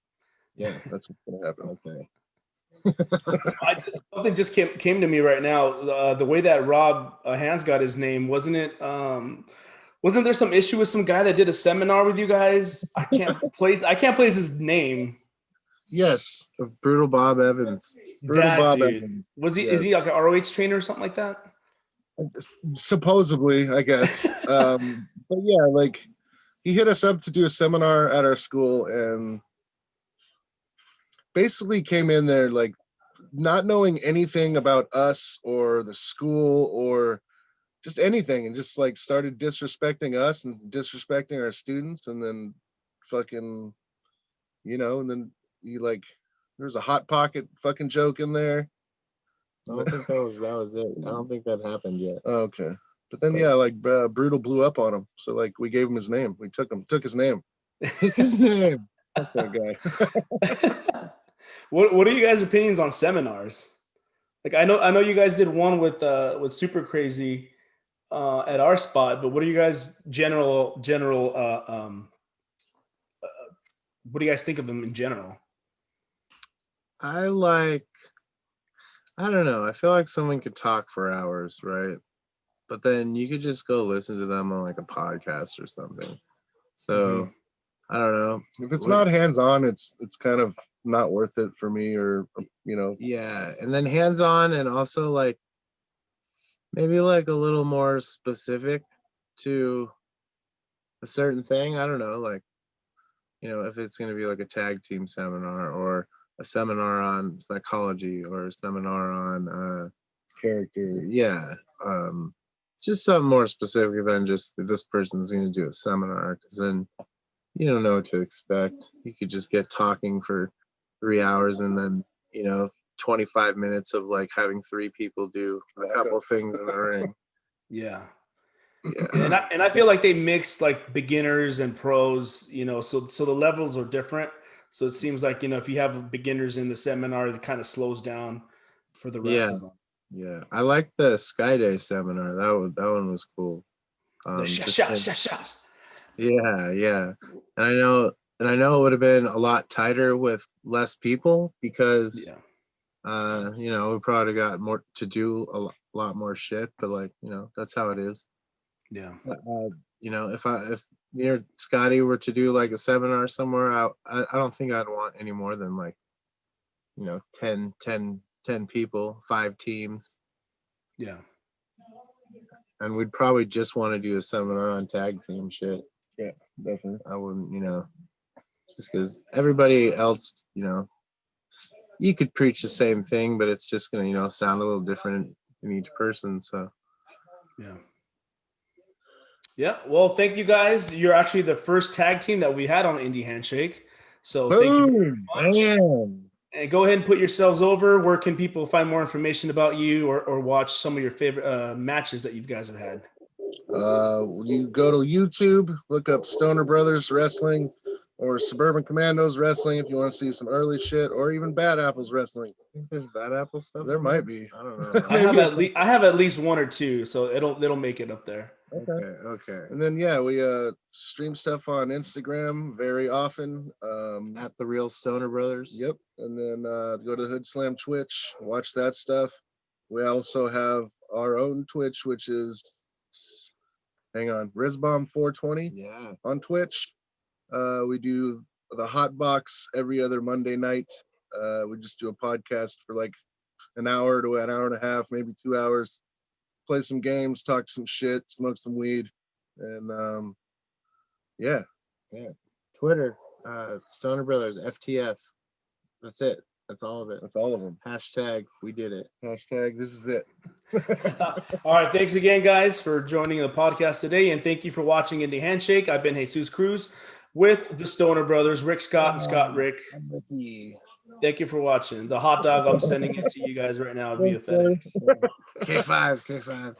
Yeah, that's what's gonna happen. Okay. Something just came to me right now. The way that Rob Hands got his name, wasn't there some issue with some guy that did a seminar with you guys? I can't place his name. Yes, Brutal Bob Evans. Evans. Was he? Yes. Is he like an ROH trainer or something like that? Supposedly, I guess. But yeah, like he hit us up to do a seminar at our school, and basically came in there like not knowing anything about us or the school or just anything, and just like started disrespecting us and disrespecting our students, and then fucking, and then he like, there's a hot pocket fucking joke in there. I don't think that was it. I don't think that happened yet. Oh, okay. But then Brutal blew up on him, so like we gave him his name. We took his name. Took his name. Fuck that guy. What are you guys' opinions on seminars? Like I know you guys did one with Super Crazy at our spot, but what are you guys general what do you guys think of them in general? I don't know. I feel like someone could talk for hours, right? But then you could just go listen to them on like a podcast or something. So I don't know. If it's not hands-on, it's kind of not worth it for me, or Yeah, and then hands-on, and also like maybe like a little more specific to a certain thing. I don't know, like if it's going to be like a tag team seminar, or a seminar on psychology, or a seminar on character. Yeah, just something more specific than just this person's going to do a seminar, because then you don't know what to expect. You could just get talking for 3 hours, and then 25 minutes of like having 3 people do a couple things in the ring. Yeah. And I feel like they mix like beginners and pros, so the levels are different. So it seems like, if you have beginners in the seminar, it kind of slows down for the rest of them. Yeah. I like the Skyday seminar. That one was cool. The shot. Yeah. And I know it would have been a lot tighter with less people, because we probably got more to do, a lot more shit, but like, that's how it is. Yeah. If me or Scotty were to do like a seminar somewhere, I don't think I'd want any more than like 10 people, 5 teams. Yeah. And we'd probably just want to do a seminar on tag team shit. Yeah, definitely. I wouldn't, just because everybody else, you could preach the same thing, but it's just going to, sound a little different in each person. So, yeah. Yeah. Well, thank you guys. You're actually the first tag team that we had on Indy Handshake. So thank you very much. Man. And go ahead and put yourselves over. Where can people find more information about you or watch some of your favorite matches that you guys have had? You go to YouTube, look up Stoner Brothers Wrestling or Suburban Commandos Wrestling if you want to see some early shit, or even Bad Apples Wrestling. I think there's Bad Apple stuff. There might be. I don't know. I have at least 1 or 2, so it'll make it up there. Okay. And then we stream stuff on Instagram very often. At the Real Stoner Brothers. Yep. And then go to Hoodslam Twitch, watch that stuff. We also have our own Twitch, which is Rizbomb 420. Yeah. On Twitch. We do the Hot Box every other Monday night. We just do a podcast for like an hour to an hour and a half, maybe 2 hours. Play some games, talk some shit, smoke some weed, and yeah. Twitter, Stoner Brothers FTF. That's it. That's all of it. That's all of them. Hashtag we did it. Hashtag this is it. All right. Thanks again, guys, for joining the podcast today. And thank you for watching Indy Handshake. I've been Jesus Cruz with the Stoner Brothers, Rick Scott and Scott Rick. Thank you for watching. The hot dog, I'm sending it to you guys right now via FedEx. K5.